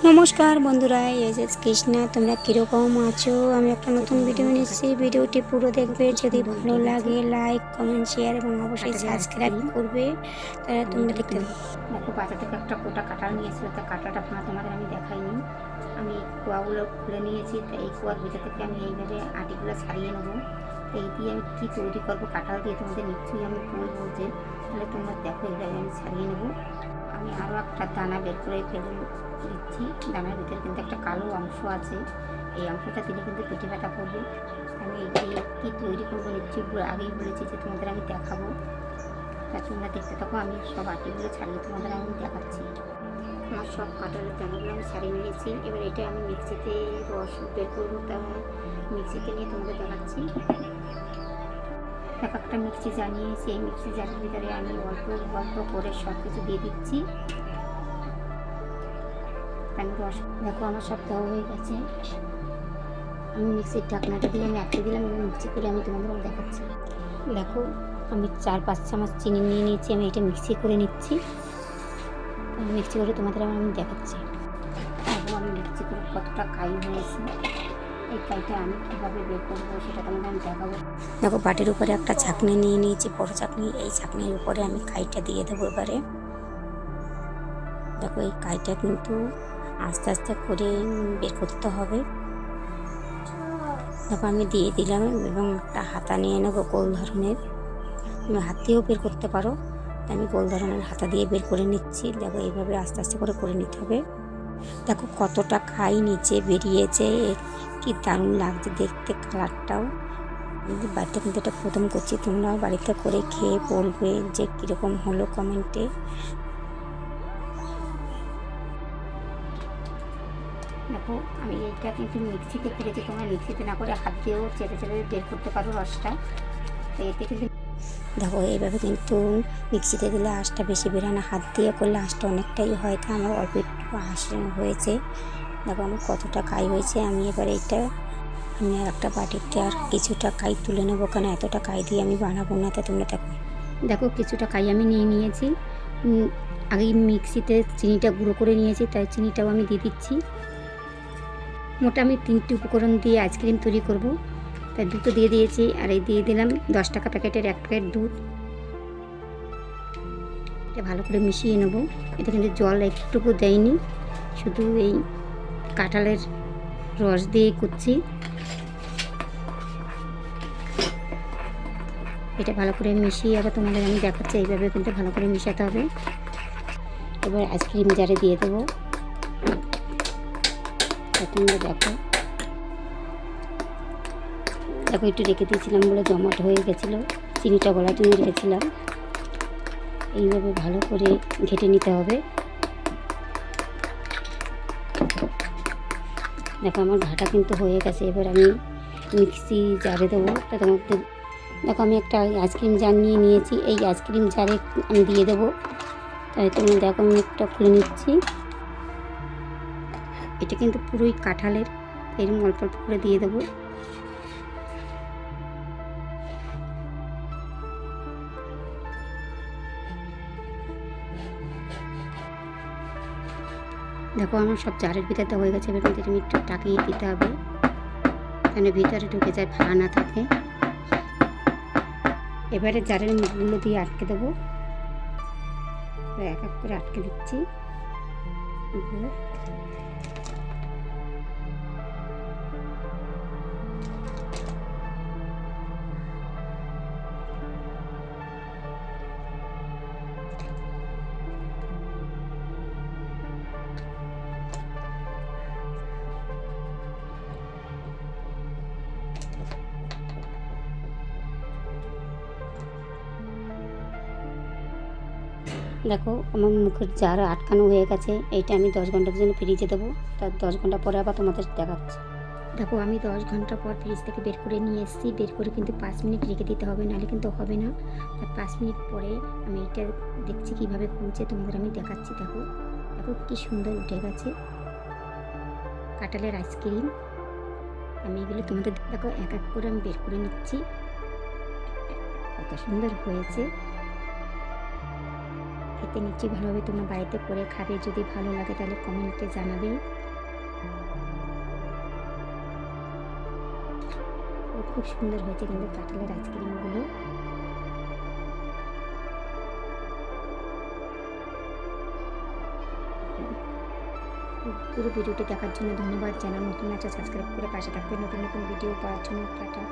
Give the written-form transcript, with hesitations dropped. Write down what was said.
নমস্কার বন্ধুরা, এস কৃষ্ণা। তোমরা কীরকম আছো? আমি একটা নতুন ভিডিও নিচ্ছি। ভিডিওটি পুরো দেখবে। যদি ভালো লাগে লাইক, কমেন্ট, শেয়ার এবং অবশ্যই সাবস্ক্রাইব করবে। তাহলে তোমরা দেখতে দেখো, বাজার থেকে একটা গোটা কাঁঠাল নিয়েছিল। তা কাঁঠালটা ভাঙা তোমাদের আমি দেখাইনি। আমি কোয়াগুলো খুলে নিয়েছি। তা এই কোয়ার ভিতর থেকে আমি এইভাবে আটিগুলো ছাড়িয়ে নেবো। তো এই দিয়ে আমি কী তৈরি করবো কাঁঠাল দিয়ে তোমাদের নিশ্চয়ই আমি বলবো, যে তাহলে তোমরা দেখো এইভাবে আমি ছাড়িয়ে নেবো। আমি আরও একটা দানা বের করে ফেলে দিচ্ছি। দানার ভিতরে কিন্তু একটা কালো অংশ আছে, এই অংশটা দিলে কিন্তু পেটে ব্যথা করবে। আমি এই দিয়ে কী তৈরি করবো নিশ্চয়ই আগেই বলেছি যে তোমাদের আমি দেখাবো। তা তোমরা দেখতে থাকো। আমি সব আটিগুলো ছাড়িয়ে তোমাদের আমি দেখাচ্ছি। আমার সব কাঁঠালের দানাগুলো আমি ছাড়িয়ে নিয়েছি। এবার এটা আমি মিক্সিতে রস বের করবো, তা মিক্সিতে নিয়ে তোমাদের দেখাচ্ছি। এক একটা মিক্সি জার নিয়েছি। এই মিক্সি জারের ভিতরে আমি অল্প অল্প করে সব কিছু দিয়ে দিচ্ছি। আমি রস দেখো আমার সব দেওয়া হয়ে গেছে। আমি মিক্সির ঢাকনাটা দিয়ে আমি আটকে দিলাম এবং মিক্সি করে আমি তোমাদের দেখাচ্ছি। দেখো আমি 4-5 চামচ চিনি নিয়ে নিয়েছি। আমি এটা মিক্সি করে নিচ্ছি। মিক্সি করে তোমাদের আমি দেখাচ্ছি। এবং আমি মিক্সি করে কতটা কাই হয়েছে, এই কাইটা আমি কীভাবে বের করবো সেটা তোমাদের আমি দেখাবো। দেখো, বাটির উপরে একটা ছাঁকনি নিয়ে নিয়েছি, বড় ছাঁকনি। এই ছাঁকনির উপরে আমি কাইটা দিয়ে দেবো এবারে। দেখো, এই কাইটা কিন্তু আস্তে আস্তে করে বের করতে হবে। দেখো আমি দিয়ে দিলাম এবং একটা হাতা নিয়ে নেবো গোল ধরনের। তুমি হাত দিয়েও বের করতে পারো। আমি গোল ধরনের হাতা দিয়ে বের করে নিচ্ছি। দেখো এইভাবে আস্তে আস্তে করে নিতে হবে। দেখো কতটা কাই নিচে বেরিয়েছে, কি দারুণ লাগছে দেখতে কালারটাও। আমাদের বাড়িতে কিন্তু এটা প্রথম করছি, তোমরাও বাড়িতে করে খেয়ে বলবে যে কীরকম হলো কমেন্টে। দেখো আমি এইটা কিন্তু মিক্সিতে করেছি, তোমরা মিক্সিতে না করে হাত দিয়েও চেপে চেপে বের করতে পারো রসটা। তো এতে কিন্তু দেখো এইভাবে কিন্তু মিক্সিতে দিলে আঁশটা বেশি বেরোয় না, হাত দিয়ে করলে আঁশটা অনেকটাই হয়। তা আমার অল্প একটু আঁশ হয়েছে। দেখো আমার কতটা কাই হয়েছে। আমি এবার এইটা আমি আর একটা বাটিতে আর কিছুটা কাই তুলে নেবো, কারণ এতটা কাই দিয়ে আমি বানাবো না। তা তোমরা দেখো কিছুটা কাই আমি নিয়ে নিয়েছি। আগেই মিক্সিতে চিনিটা গুঁড়ো করে নিয়েছি, তাই চিনিটাও আমি দিয়ে দিচ্ছি। মোটা আমি 3টি উপকরণ দিয়ে আইসক্রিম তৈরি করব, তাই দুটো দিয়ে দিয়েছি। আর এই দিয়ে দিলাম 10 টাকা প্যাকেটের 1 প্যাকেট দুধ। এটা ভালো করে মিশিয়ে নেব। এটা কিন্তু জল একটুকু দেয়নি, শুধু এই কাঁঠালের রস দিয়ে করছি। এটা ভালো করে মিশিয়ে আবার তোমাদের আমি দেখাচ্ছি। এইভাবে কিন্তু ভালো করে মিশাতে হবে। এবার আইসক্রিম জারে দিয়ে দেবো। তোমরা দেখো দেখো একটু রেখে দিয়েছিলাম বলে জমাট হয়ে গেছিলো, চিনিটা গলার জন্য রেখেছিলাম। এইভাবে ভালো করে ঘেটে নিতে হবে। দেখো আমার ঘাটা কিন্তু হয়ে গেছে। এবার আমি মিক্সি জারে দেবো। তা তোমাকে দেখো আমি একটা আইসক্রিম জার নিয়ে নিয়েছি। এই আইসক্রিম জারে আমি দিয়ে দেবো। তাই তুমি দেখো আমি একটা খুলে নিচ্ছি। এটা কিন্তু পুরোই কাঁঠালের, এরকম অল্প অল্প করে দিয়ে দেবো। দেখো আমার সব জারের ভিতরে হয়ে গেছে। এবার কিন্তু তুমি একটু টাকিয়ে দিতে হবে, যেন ভিতরে ঢুকে যায়, ফাঁকা না থাকে। এবারে জারের মুখগুলো দিয়ে আটকে দেবো। এক এক করে আটকে দিচ্ছি। দেখো আমার মুখের জার আটকানো হয়ে গেছে। এইটা আমি 10 ঘন্টার জন্য ফ্রিজে দেবো। তার 10 ঘন্টা পরে আবার তোমাদের দেখাচ্ছি। দেখো আমি 10 ঘন্টা পর ফ্রিজ থেকে বের করে নিয়ে এসেছি। বের করে কিন্তু 5 মিনিট রেখে দিতে হবে, নাহলে কিন্তু হবে না। তার 5 মিনিট পরে আমি এটা দেখছি কীভাবে ফুলছে, তোমাদের আমি দেখাচ্ছি। দেখো দেখো কী সুন্দর উঠে গেছে কাঁঠালের আইসক্রিম। আমি এগুলো তোমাদের দেখো এক এক করে আমি বের করে নিচ্ছি। কত সুন্দর হয়েছে। খেতে নিচ্ছি ভালোভাবে। তোমরা বাড়িতে করে খাবে, যদি ভালো লাগে তাহলে কমেন্টে জানাবে। খুব সুন্দর হয়েছে কিন্তু কাঁঠালের আইসক্রিমগুলো। পুরো ভিডিওটি দেখার জন্য ধন্যবাদ জানান। নতুন একটা সাবস্ক্রাইব করে পাশে থাকবে নতুন নতুন ভিডিও পাওয়ার জন্য। টাটা।